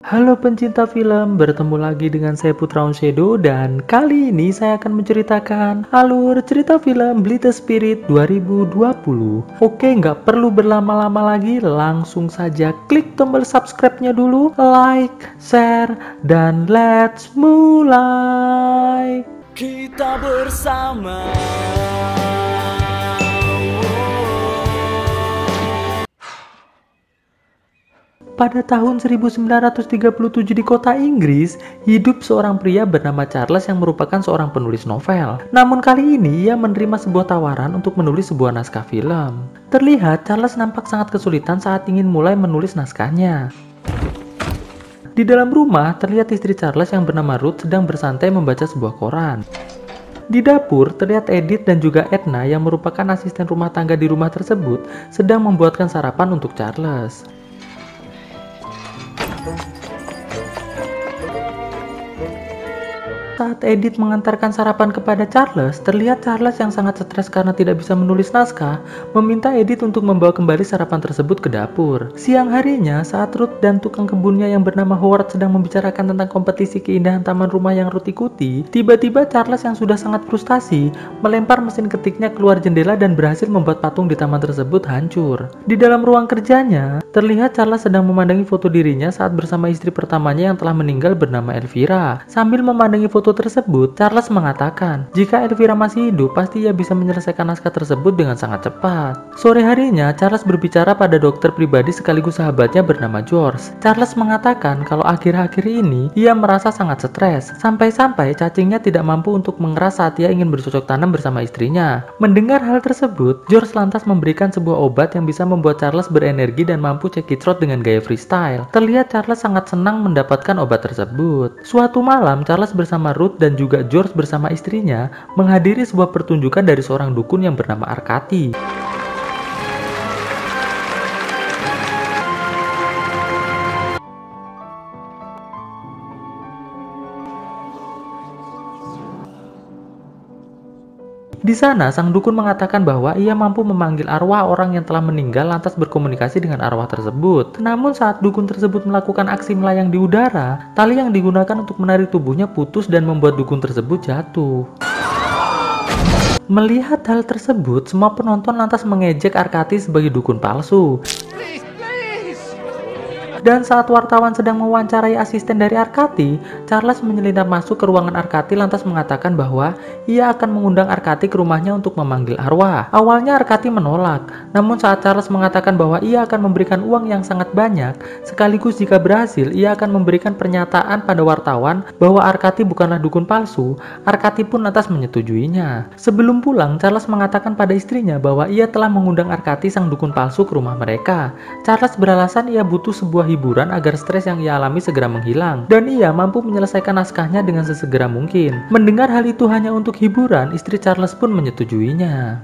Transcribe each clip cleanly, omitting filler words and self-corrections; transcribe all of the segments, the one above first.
Halo pencinta film, bertemu lagi dengan saya Putra Shadow dan kali ini saya akan menceritakan alur cerita film Bleed the Spirit 2020. Oke, nggak perlu berlama-lama lagi, langsung saja klik tombol subscribe-nya dulu, like, share, dan let's mulai. Kita bersama. Pada tahun 1937 di kota Inggris, hidup seorang pria bernama Charles yang merupakan seorang penulis novel. Namun kali ini ia menerima sebuah tawaran untuk menulis sebuah naskah film. Terlihat Charles nampak sangat kesulitan saat ingin mulai menulis naskahnya. Di dalam rumah, terlihat istri Charles yang bernama Ruth sedang bersantai membaca sebuah koran. Di dapur, terlihat Edith dan juga Edna yang merupakan asisten rumah tangga di rumah tersebut sedang membuatkan sarapan untuk Charles. Saat Edith mengantarkan sarapan kepada Charles, terlihat Charles yang sangat stres karena tidak bisa menulis naskah, meminta Edith untuk membawa kembali sarapan tersebut ke dapur. Siang harinya, saat Ruth dan tukang kebunnya yang bernama Howard sedang membicarakan tentang kompetisi keindahan taman rumah yang Ruth ikuti, tiba-tiba Charles yang sudah sangat frustasi, melempar mesin ketiknya keluar jendela dan berhasil membuat patung di taman tersebut hancur. Di dalam ruang kerjanya, terlihat Charles sedang memandangi foto dirinya saat bersama istri pertamanya yang telah meninggal bernama Elvira. Sambil memandangi foto tersebut, Charles mengatakan, jika Elvira masih hidup, pasti ia bisa menyelesaikan naskah tersebut dengan sangat cepat. Sore harinya, Charles berbicara pada dokter pribadi sekaligus sahabatnya bernama George. Charles mengatakan kalau akhir-akhir ini ia merasa sangat stres, sampai-sampai cacingnya tidak mampu untuk mengeras saat ia ingin bercocok tanam bersama istrinya. Mendengar hal tersebut, George lantas memberikan sebuah obat yang bisa membuat Charles berenergi dan mampu cekicrot dengan gaya freestyle. Terlihat Charles sangat senang mendapatkan obat tersebut. Suatu malam, Charles bersama Ruth dan juga George bersama istrinya menghadiri sebuah pertunjukan dari seorang dukun yang bernama Arkati. Di sana, sang dukun mengatakan bahwa ia mampu memanggil arwah orang yang telah meninggal lantas berkomunikasi dengan arwah tersebut. Namun saat dukun tersebut melakukan aksi melayang di udara, tali yang digunakan untuk menarik tubuhnya putus dan membuat dukun tersebut jatuh. Melihat hal tersebut, semua penonton lantas mengejek Arkati sebagai dukun palsu. Dan saat wartawan sedang mewawancarai asisten dari Arkati, Charles menyelinap masuk ke ruangan Arkati lantas mengatakan bahwa ia akan mengundang Arkati ke rumahnya untuk memanggil arwah. Awalnya Arkati menolak, namun saat Charles mengatakan bahwa ia akan memberikan uang yang sangat banyak, sekaligus jika berhasil ia akan memberikan pernyataan pada wartawan bahwa Arkati bukanlah dukun palsu, Arkati pun lantas menyetujuinya. Sebelum pulang, Charles mengatakan pada istrinya bahwa ia telah mengundang Arkati sang dukun palsu ke rumah mereka. Charles beralasan ia butuh sebuah hiburan agar stres yang ia alami segera menghilang dan ia mampu menyelesaikan naskahnya dengan sesegera mungkin. Mendengar hal itu hanya untuk hiburan, istri Charles pun menyetujuinya.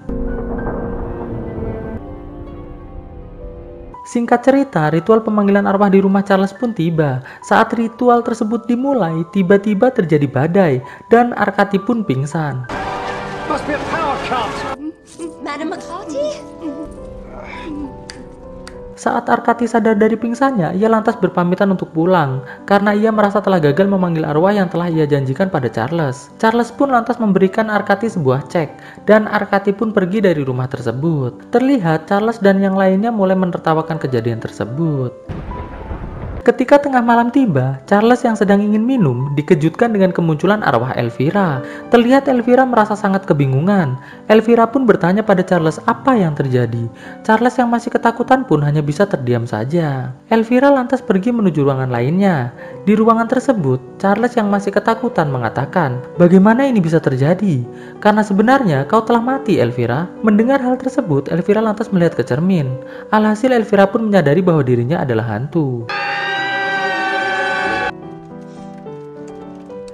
Singkat cerita, ritual pemanggilan arwah di rumah Charles pun tiba. Saat ritual tersebut dimulai, tiba-tiba terjadi badai dan Arkati pun pingsan. Must be a power cut. Madam McCarthy? Saat Arkati sadar dari pingsannya, ia lantas berpamitan untuk pulang karena ia merasa telah gagal memanggil arwah yang telah ia janjikan pada Charles. Charles pun lantas memberikan Arkati sebuah cek dan Arkati pun pergi dari rumah tersebut. Terlihat Charles dan yang lainnya mulai menertawakan kejadian tersebut. Ketika tengah malam tiba, Charles yang sedang ingin minum dikejutkan dengan kemunculan arwah Elvira. Terlihat Elvira merasa sangat kebingungan. Elvira pun bertanya pada Charles apa yang terjadi. Charles yang masih ketakutan pun hanya bisa terdiam saja. Elvira lantas pergi menuju ruangan lainnya. Di ruangan tersebut, Charles yang masih ketakutan mengatakan, "Bagaimana ini bisa terjadi? Karena sebenarnya kau telah mati, Elvira." Mendengar hal tersebut, Elvira lantas melihat ke cermin. Alhasil Elvira pun menyadari bahwa dirinya adalah hantu.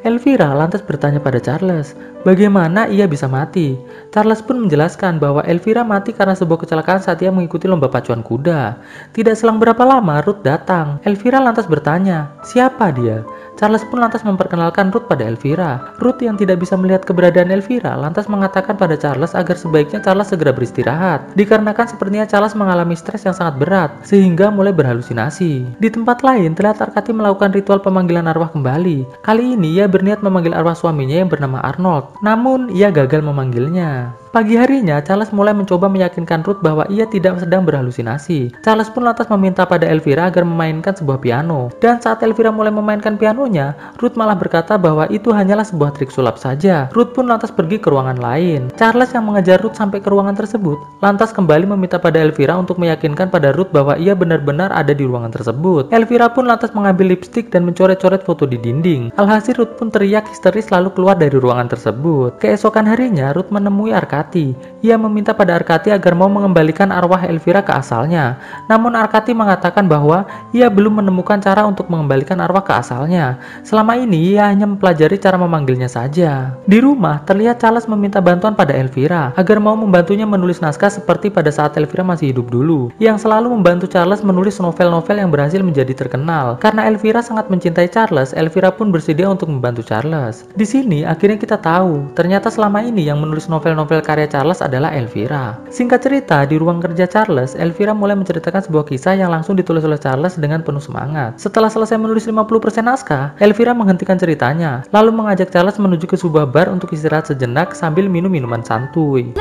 Elvira lantas bertanya pada Charles, bagaimana ia bisa mati? Charles pun menjelaskan bahwa Elvira mati karena sebuah kecelakaan saat ia mengikuti lomba pacuan kuda. Tidak selang berapa lama, Ruth datang. Elvira lantas bertanya, siapa dia? Charles pun lantas memperkenalkan Ruth pada Elvira. Ruth yang tidak bisa melihat keberadaan Elvira lantas mengatakan pada Charles agar sebaiknya Charles segera beristirahat, dikarenakan sepertinya Charles mengalami stres yang sangat berat sehingga mulai berhalusinasi. Di tempat lain terlihat Arcady melakukan ritual pemanggilan arwah kembali. Kali ini ia berniat memanggil arwah suaminya yang bernama Arnold, namun ia gagal memanggilnya. Pagi harinya, Charles mulai mencoba meyakinkan Ruth bahwa ia tidak sedang berhalusinasi. Charles pun lantas meminta pada Elvira agar memainkan sebuah piano. Dan saat Elvira mulai memainkan pianonya, Ruth malah berkata bahwa itu hanyalah sebuah trik sulap saja. Ruth pun lantas pergi ke ruangan lain. Charles yang mengejar Ruth sampai ke ruangan tersebut, lantas kembali meminta pada Elvira untuk meyakinkan pada Ruth bahwa ia benar-benar ada di ruangan tersebut. Elvira pun lantas mengambil lipstik dan mencoret-coret foto di dinding. Alhasil Ruth pun teriak histeris lalu keluar dari ruangan tersebut. Keesokan harinya, Ruth menemui Arcady. Ia meminta pada Arcady agar mau mengembalikan arwah Elvira ke asalnya. Namun Arcady mengatakan bahwa ia belum menemukan cara untuk mengembalikan arwah ke asalnya. Selama ini ia hanya mempelajari cara memanggilnya saja. Di rumah terlihat Charles meminta bantuan pada Elvira agar mau membantunya menulis naskah seperti pada saat Elvira masih hidup dulu, yang selalu membantu Charles menulis novel-novel yang berhasil menjadi terkenal. Karena Elvira sangat mencintai Charles, Elvira pun bersedia untuk membantu Charles. Di sini akhirnya kita tahu ternyata selama ini yang menulis novel-novel karya Charles adalah Elvira. Singkat cerita, di ruang kerja Charles, Elvira mulai menceritakan sebuah kisah yang langsung ditulis oleh Charles dengan penuh semangat. Setelah selesai menulis 50% naskah, Elvira menghentikan ceritanya, lalu mengajak Charles menuju ke sebuah bar untuk istirahat sejenak sambil minum minuman santuy.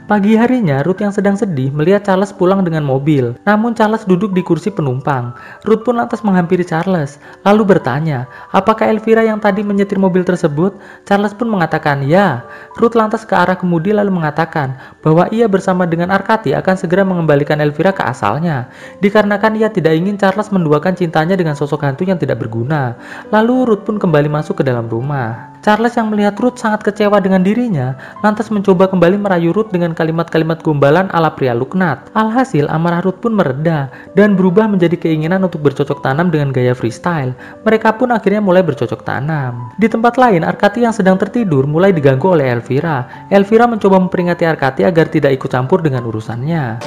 Pagi harinya, Ruth yang sedang sedih melihat Charles pulang dengan mobil. Namun Charles duduk di kursi penumpang. Ruth pun lantas menghampiri Charles, lalu bertanya, apakah Elvira yang tadi menyetir mobil tersebut? Charles pun mengatakan ya. Ruth lantas ke arah kemudi lalu mengatakan bahwa ia bersama dengan Arcady akan segera mengembalikan Elvira ke asalnya, dikarenakan ia tidak ingin Charles menduakan cintanya dengan sosok hantu yang tidak berguna. Lalu Ruth pun kembali masuk ke dalam rumah. Charles yang melihat Ruth sangat kecewa dengan dirinya, lantas mencoba kembali merayu Ruth dengan kalimat-kalimat gombalan ala pria Luknat. Alhasil, amarah Ruth pun mereda dan berubah menjadi keinginan untuk bercocok tanam dengan gaya freestyle. Mereka pun akhirnya mulai bercocok tanam. Di tempat lain, Arcady yang sedang tertidur mulai diganggu oleh Elvira. Elvira mencoba memperingati Arcady agar tidak ikut campur dengan urusannya.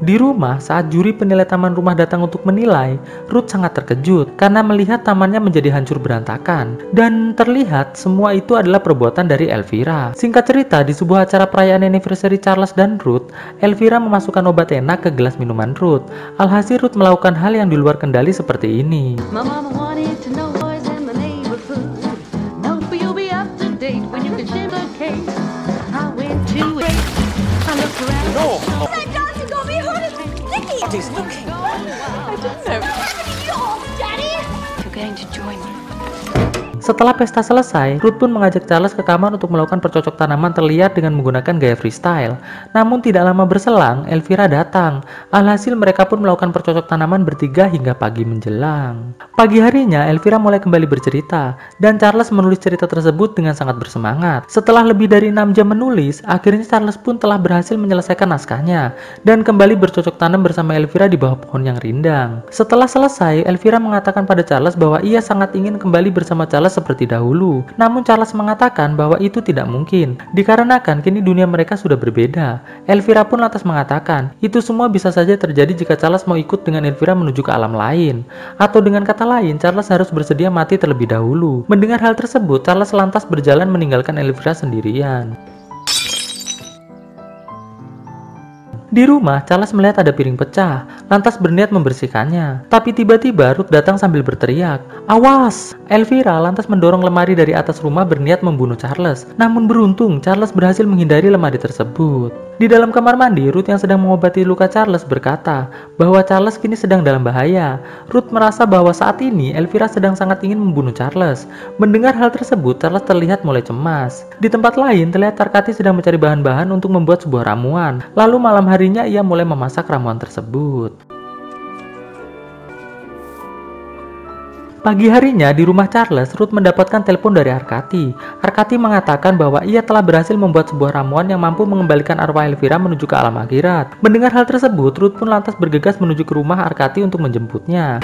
Di rumah, saat juri penilai taman rumah datang untuk menilai, Ruth sangat terkejut karena melihat tamannya menjadi hancur berantakan. Dan terlihat semua itu adalah perbuatan dari Elvira. Singkat cerita, di sebuah acara perayaan anniversary Charles dan Ruth, Elvira memasukkan obat enak ke gelas minuman Ruth. Alhasil Ruth melakukan hal yang di luar kendali seperti ini. He's looking. I didn't know. Daddy! You're going to join me. Setelah pesta selesai, Ruth pun mengajak Charles ke kamar untuk melakukan percocok tanaman terlihat dengan menggunakan gaya freestyle. Namun tidak lama berselang, Elvira datang. Alhasil mereka pun melakukan percocok tanaman bertiga hingga pagi menjelang. Pagi harinya, Elvira mulai kembali bercerita, dan Charles menulis cerita tersebut dengan sangat bersemangat. Setelah lebih dari 6 jam menulis, akhirnya Charles pun telah berhasil menyelesaikan naskahnya, dan kembali bercocok tanam bersama Elvira di bawah pohon yang rindang. Setelah selesai, Elvira mengatakan pada Charles bahwa ia sangat ingin kembali bersama Charles seperti dahulu. Namun Charles mengatakan bahwa itu tidak mungkin, dikarenakan kini dunia mereka sudah berbeda. Elvira pun lantas mengatakan, itu semua bisa saja terjadi jika Charles mau ikut dengan Elvira menuju ke alam lain. Atau dengan kata lain, Charles harus bersedia mati terlebih dahulu. Mendengar hal tersebut, Charles lantas berjalan meninggalkan Elvira sendirian. Di rumah, Charles melihat ada piring pecah, lantas berniat membersihkannya. Tapi tiba-tiba Ruth datang sambil berteriak, "Awas!" Elvira lantas mendorong lemari dari atas rumah berniat membunuh Charles. Namun beruntung, Charles berhasil menghindari lemari tersebut. Di dalam kamar mandi, Ruth yang sedang mengobati luka Charles berkata bahwa Charles kini sedang dalam bahaya. Ruth merasa bahwa saat ini Elvira sedang sangat ingin membunuh Charles. Mendengar hal tersebut, Charles terlihat mulai cemas. Di tempat lain, terlihat Arcady sedang mencari bahan-bahan untuk membuat sebuah ramuan. Lalu malam harinya ia mulai memasak ramuan tersebut. Pagi harinya di rumah Charles, Ruth mendapatkan telepon dari Arcady. Arcady mengatakan bahwa ia telah berhasil membuat sebuah ramuan yang mampu mengembalikan arwah Elvira menuju ke alam akhirat. Mendengar hal tersebut, Ruth pun lantas bergegas menuju ke rumah Arcady untuk menjemputnya.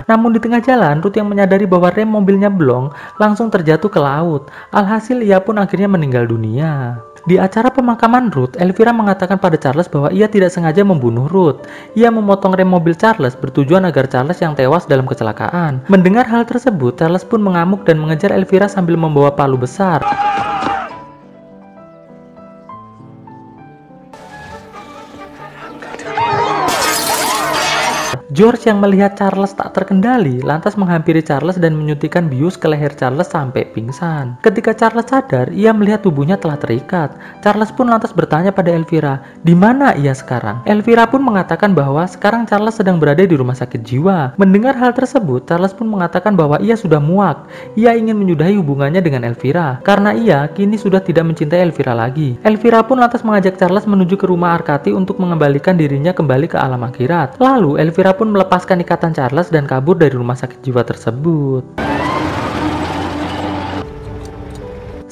Namun di tengah jalan, Ruth yang menyadari bahwa rem mobilnya blong langsung terjatuh ke laut. Alhasil ia pun akhirnya meninggal dunia. Di acara pemakaman Ruth, Elvira mengatakan pada Charles bahwa ia tidak sengaja membunuh Ruth. Ia memotong rem mobil Charles bertujuan agar Charles yang tewas dalam kecelakaan. Mendengar hal tersebut, Charles pun mengamuk dan mengejar Elvira sambil membawa palu besar. George yang melihat Charles tak terkendali lantas menghampiri Charles dan menyuntikkan bius ke leher Charles sampai pingsan. Ketika Charles sadar, ia melihat tubuhnya telah terikat. Charles pun lantas bertanya pada Elvira, di mana ia sekarang? Elvira pun mengatakan bahwa sekarang Charles sedang berada di rumah sakit jiwa. Mendengar hal tersebut, Charles pun mengatakan bahwa ia sudah muak. Ia ingin menyudahi hubungannya dengan Elvira karena ia kini sudah tidak mencintai Elvira lagi. Elvira pun lantas mengajak Charles menuju ke rumah Arkati untuk mengembalikan dirinya kembali ke alam akhirat. Lalu Elvira pun melepaskan ikatan Charles dan kabur dari rumah sakit jiwa tersebut.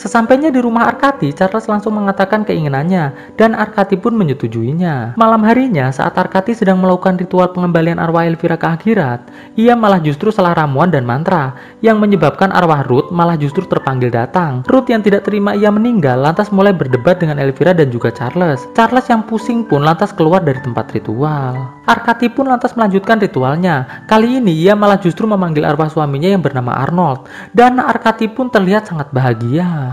Sesampainya di rumah Arkati, Charles langsung mengatakan keinginannya, dan Arkati pun menyetujuinya. Malam harinya, saat Arkati sedang melakukan ritual pengembalian arwah Elvira ke akhirat, ia malah justru salah ramuan dan mantra, yang menyebabkan arwah Ruth malah justru terpanggil datang. Ruth yang tidak terima ia meninggal, lantas mulai berdebat dengan Elvira dan juga Charles. Charles yang pusing pun lantas keluar dari tempat ritual. Arkati pun lantas melanjutkan ritualnya. Kali ini ia malah justru memanggil arwah suaminya yang bernama Arnold, dan Arkati pun terlihat sangat bahagia.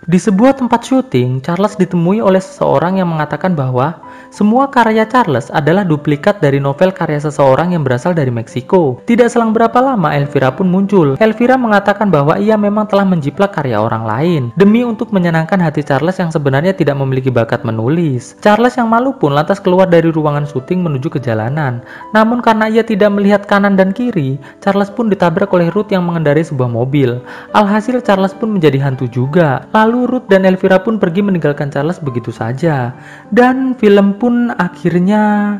Di sebuah tempat syuting, Charles ditemui oleh seseorang yang mengatakan bahwa semua karya Charles adalah duplikat dari novel karya seseorang yang berasal dari Meksiko. Tidak selang berapa lama, Elvira pun muncul. Elvira mengatakan bahwa ia memang telah menjiplak karya orang lain demi untuk menyenangkan hati Charles yang sebenarnya tidak memiliki bakat menulis. Charles yang malu pun lantas keluar dari ruangan syuting menuju ke jalanan. Namun karena ia tidak melihat kanan dan kiri, Charles pun ditabrak oleh Ruth yang mengendarai sebuah mobil. Alhasil Charles pun menjadi hantu juga. Lalu Ruth dan Elvira pun pergi meninggalkan Charles begitu saja. Dan film pun akhirnya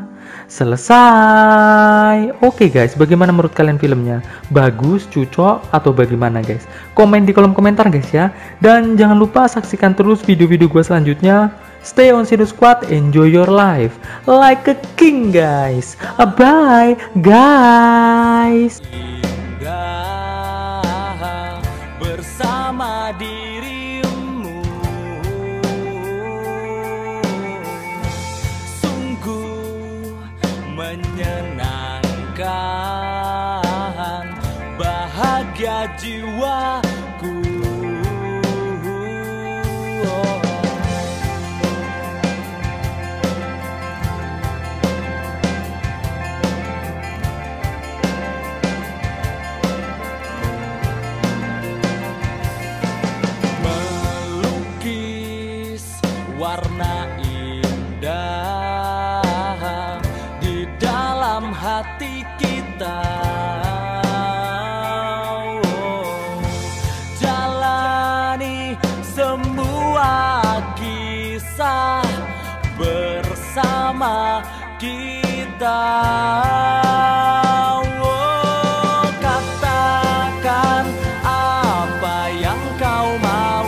selesai. Oke guys, bagaimana menurut kalian filmnya? Bagus, cocok, atau bagaimana guys? Komen di kolom komentar guys ya. Dan jangan lupa saksikan terus video-video gue selanjutnya. Stay on Shadow Squad, enjoy your life like a king guys. Bye guys. Bersama dirimu sungguh menyenangkan, bahagia jiwaku. Warna indah di dalam hati kita, jalani semua kisah bersama kita. Katakan apa yang kau mau,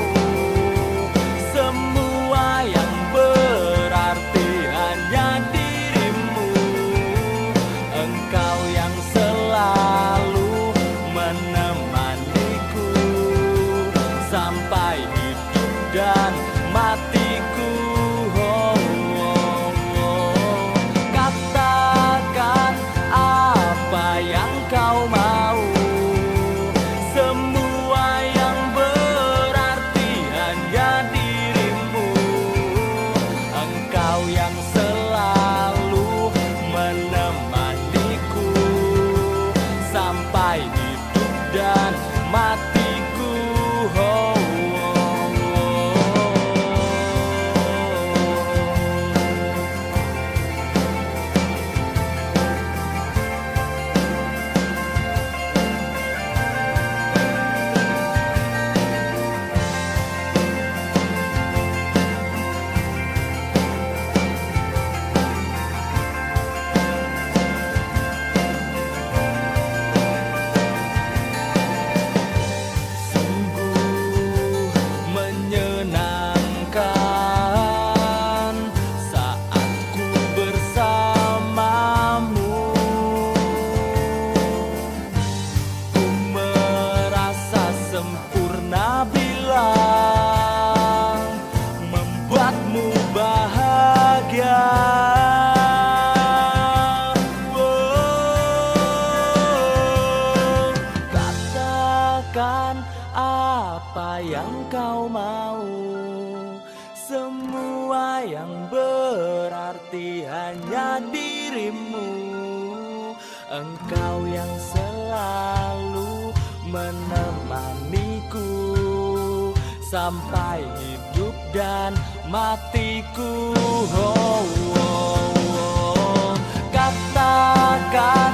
sampai hidup dan matiku. Katakan apa yang kau mau, semua yang berarti hanya dirimu. Engkau yang selalu menemaniku sampai hidup dan matiku. mau. Semua yang berarti hanya dirimu. Engkau yang selalu menemaniku sampai hidup dan matiku. Katakan